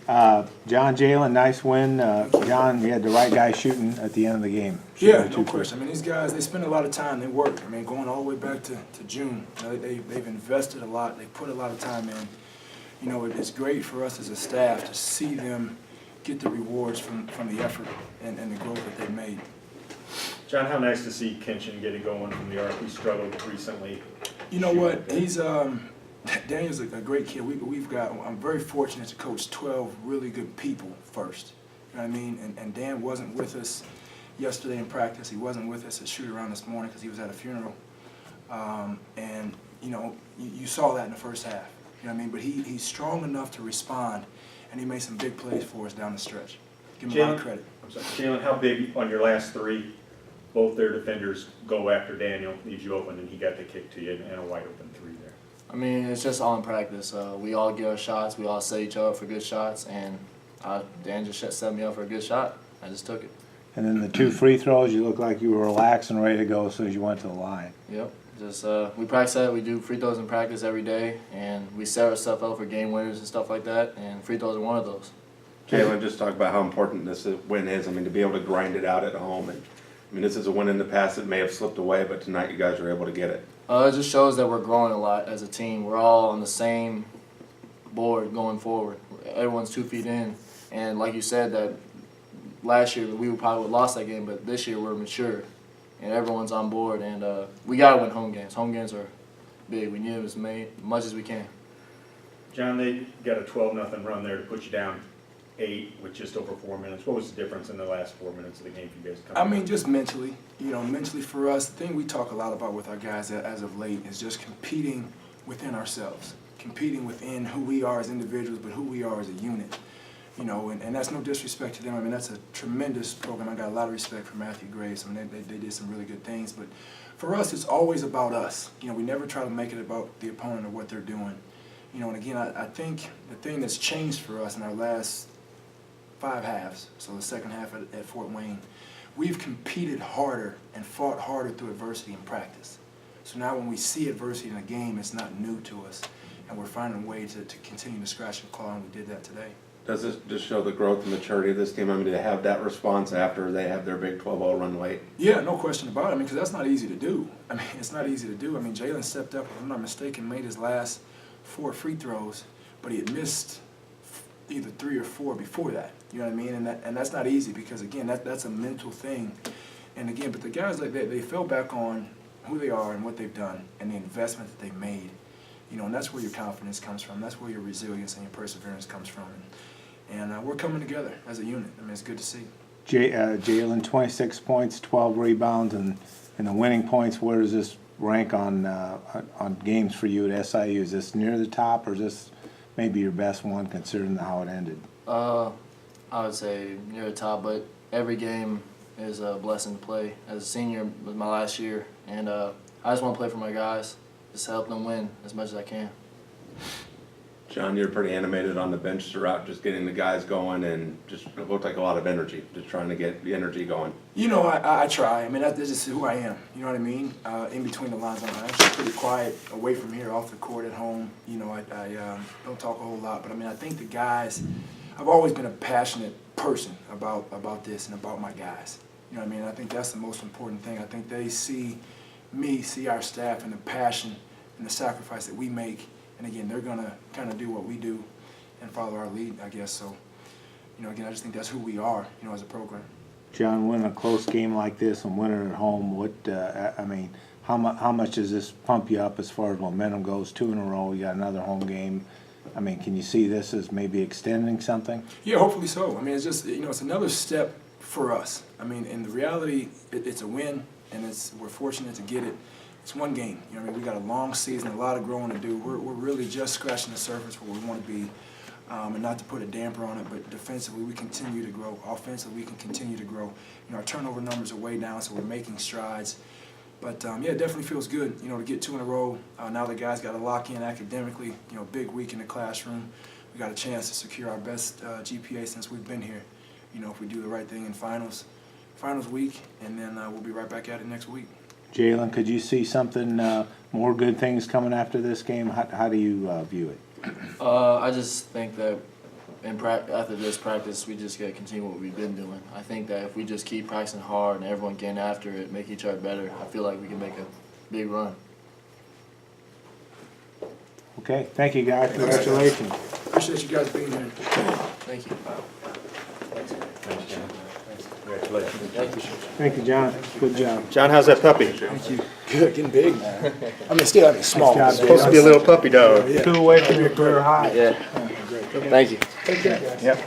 John, Jalen, nice win. John, you had the right guy shooting at the end of the game. Yeah, no question. I mean, these guys, they spend a lot of time. They work. I mean, going all the way back to June. You know, they've invested a lot. They put a lot of time in. You know, it's great for us as a staff to see them get the rewards from the effort and the growth that they've made. John, how nice to see Kinchin get it going from the arc. He struggled recently. You know what? He's Daniel's a great kid. I'm very fortunate to coach 12 really good people first. You know what I mean? And Dan wasn't with us yesterday in practice. He wasn't with us at shoot-around this morning because he was at a funeral. And, you know, you saw that in the first half. You know what I mean? But he's strong enough to respond, and he made some big plays for us down the stretch. Give him a lot of credit. Jalen, how big on your last three, both their defenders go after Daniel, leaves you open, and he got the kick to you and a wide open three there? I mean, it's just all in practice. We all get our shots. We all set each other up for good shots, and Dan just set me up for a good shot. I just took it. And then the 2 free throws, you looked like you were relaxed and ready to go as soon as you went to the line. Yep. Just we practice that. We do free throws in practice every day, and we set ourselves up for game winners and stuff like that. And free throws are one of those. Jalen, just talk about how important this win is. I mean, to be able to grind it out at home. And I mean, this is a win in the past that may have slipped away, but tonight you guys were able to get it. It just shows that we're growing a lot as a team. We're all on the same board going forward. Everyone's 2 feet in, and like you said, that last year we probably would have lost that game, but this year we're mature, and everyone's on board, and we got to win home games. Home games are big. We need as much as we can. John, they got a 12-0 run there to put you down 8 with just over 4 minutes. What was the difference in the last 4 minutes of the game for you guys? I mean, just mentally. You know, mentally for us, the thing we talk a lot about with our guys as of late is just competing within ourselves, competing within who we are as individuals, but who we are as a unit. You know, and that's no disrespect to them. I mean, that's a tremendous program. I got a lot of respect for Matthew Graves. I mean, they did some really good things. But for us, it's always about us. You know, we never try to make it about the opponent or what they're doing. You know, and again, I think the thing that's changed for us in our last 5 halves, so the second half at Fort Wayne, we've competed harder and fought harder through adversity in practice. So now when we see adversity in a game, it's not new to us, and we're finding a way to continue to scratch and claw, and we did that today. Does this just show the growth and maturity of this team? I mean, to have that response after they have their big 12-0 run late? Yeah, no question about it. I mean, because that's not easy to do. I mean, it's not easy to do. I mean, Jalen stepped up, if I'm not mistaken, made his last 4 free throws, but he had missed either 3 or 4 before that. You know what I mean? And that's not easy because, again, that's a mental thing. And, again, but the guys, like they fell back on who they are and what they've done and the investment that they made. You know, and that's where your confidence comes from. That's where your resilience and your perseverance comes from. And we're coming together as a unit. I mean, it's good to see. Jalen, 26 points, 12 rebounds, and the winning points. Where does this rank on games for you at SIU? Is this near the top, or is this maybe your best one considering how it ended? I would say near the top, but every game is a blessing to play. As a senior, it was my last year, and I just want to play for my guys, just help them win as much as I can. John, you're pretty animated on the bench throughout, just getting the guys going, and just it looked like a lot of energy, just trying to get the energy going. You know, I try. I mean, that's just who I am. You know what I mean? In between the lines, I'm actually pretty quiet away from here, off the court at home. You know, I don't talk a whole lot, but I mean, I think the guys, I've always been a passionate person about this and about my guys. You know what I mean? I think that's the most important thing. I think they see me, see our staff, and the passion and the sacrifice that we make. And again, they're going to kind of do what we do and follow our lead, I guess. So, you know, again, I just think that's who we are, you know, as a program. John, winning a close game like this and winning at home, I mean, how much does this pump you up as far as momentum goes? 2 in a row, you got another home game. I mean, can you see this as maybe extending something? Yeah, hopefully so. I mean, it's just, you know, it's another step for us. I mean, in the reality, it's a win, and we're fortunate to get it. It's one game. You know, I mean, we got a long season, a lot of growing to do. We're really just scratching the surface where we want to be, and not to put a damper on it, but defensively we continue to grow. Offensively we can continue to grow. You know, our turnover numbers are way down, so we're making strides. But yeah, it definitely feels good, you know, to get 2 in a row. Now the guys got to lock in academically. You know, big week in the classroom. We got a chance to secure our best GPA since we've been here. You know, if we do the right thing in finals week, and then we'll be right back at it next week. Jalen, could you see something, more good things coming after this game? How do you view it? I just think that after this practice, we just gotta continue what we've been doing. I think that if we just keep practicing hard and everyone getting after it, make each other better, I feel like we can make a big run. Okay, thank you, guys. Congratulations. Appreciate you guys being here. Thank you. Congratulations. Thank you. Thank you, John. Good job. John, how's that puppy? Good, getting big, man. I mean, still, small. Nice job, Supposed to be a little puppy dog. Yeah. 2 away from your career high. Yeah. Thank you. Yep.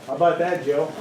How about that, Joe?